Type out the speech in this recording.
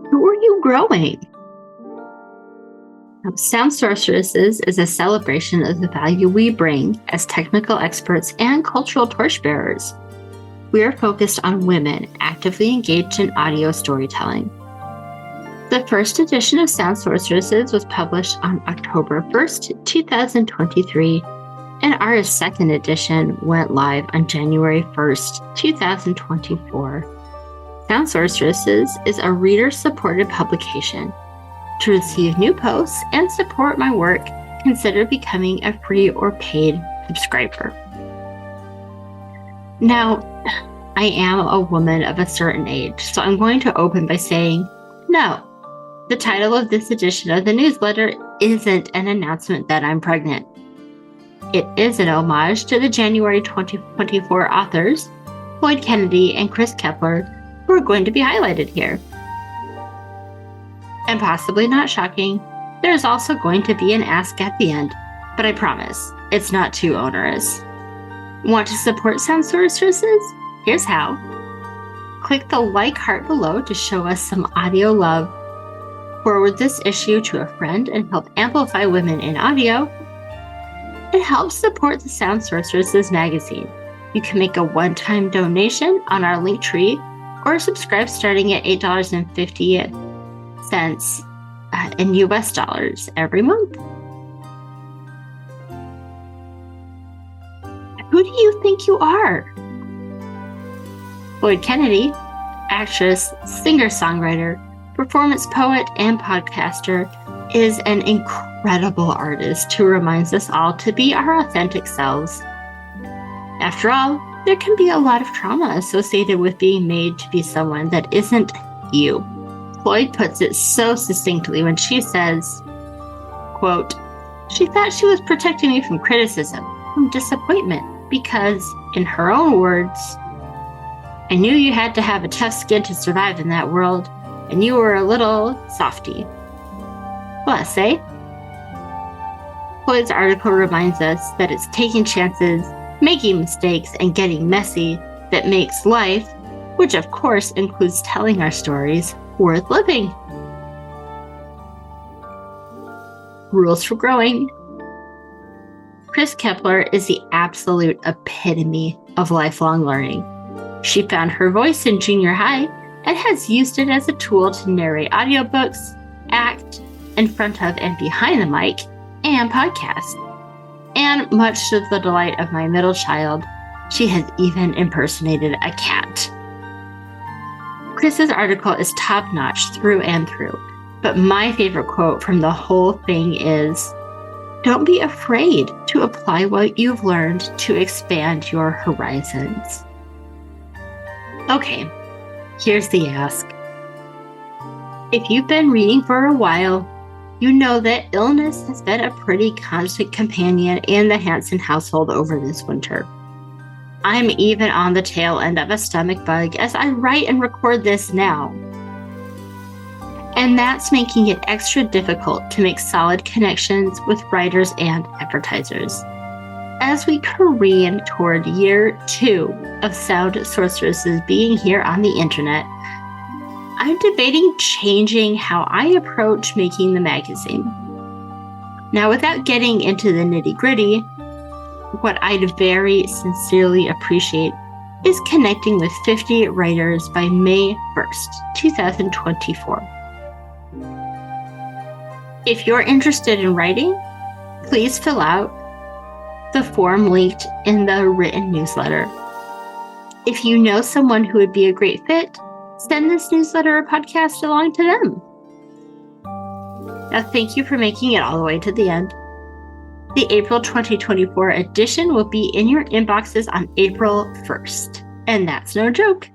Who are you growing? Sound Sorceresses is a celebration of the value we bring as technical experts and cultural torchbearers. We are focused on women actively engaged in audio storytelling. The first edition of Sound Sorceresses was published on October 1st, 2023, and our second edition went live on January 1st, 2024. Sound Sorceresses is a reader-supported publication. To receive new posts and support my work, consider becoming a free or paid subscriber. Now, I am a woman of a certain age, so I'm going to open by saying, no, the title of this edition of the newsletter isn't an announcement that I'm pregnant. It is an homage to the January 2024 authors, Flloyd Kennedy and Kris Keppeler, who are going to be highlighted here. And possibly not shocking, there's also going to be an ask at the end, but I promise, it's not too onerous. Want to support Sound Sorceresses? Here's how. Click the like heart below to show us some audio love. Forward this issue to a friend and help amplify women in audio. And help support the Sound Sorceresses magazine. You can make a one-time donation on our Linktree or subscribe starting at $8.50 in US dollars every month. Who do you think you are? Flloyd Kennedy, actress, singer-songwriter, performance poet, and podcaster, is an incredible artist who reminds us all to be our authentic selves. After all, there can be a lot of trauma associated with being made to be someone that isn't you. Flloyd puts it so succinctly when she says, quote, "She thought she was protecting me from criticism, from disappointment, because, in her own words, I knew you had to have a tough skin to survive in that world, and you were a little softy." Bless, eh? Flloyd's article reminds us that it's taking chances, making mistakes, and getting messy that makes life, which of course includes telling our stories, worth living. Rules for growing. Kris Keppeler is the absolute epitome of lifelong learning. She found her voice in junior high and has used it as a tool to narrate audiobooks, act in front of and behind the mic, and podcast. And much to the delight of my middle child, she has even impersonated a cat. Kris's article is top-notch through and through, but my favorite quote from the whole thing is, "Don't be afraid to apply what you've learned to expand your horizons." Okay, here's the ask. If you've been reading for a while, you know that illness has been a pretty constant companion in the Hansen household over this winter. I'm even on the tail end of a stomach bug as I write and record this now. And that's making it extra difficult to make solid connections with writers and advertisers. As we careen toward year 2 of Sound Sorceresses being here on the internet, I'm debating changing how I approach making the magazine. Now, without getting into the nitty-gritty, what I'd very sincerely appreciate is connecting with 50 writers by May 1st, 2024. If you're interested in writing, please fill out the form linked in the written newsletter. If you know someone who would be a great fit, send this newsletter or podcast along to them. Now, thank you for making it all the way to the end. The April 2024 edition will be in your inboxes on April 1st, and that's no joke.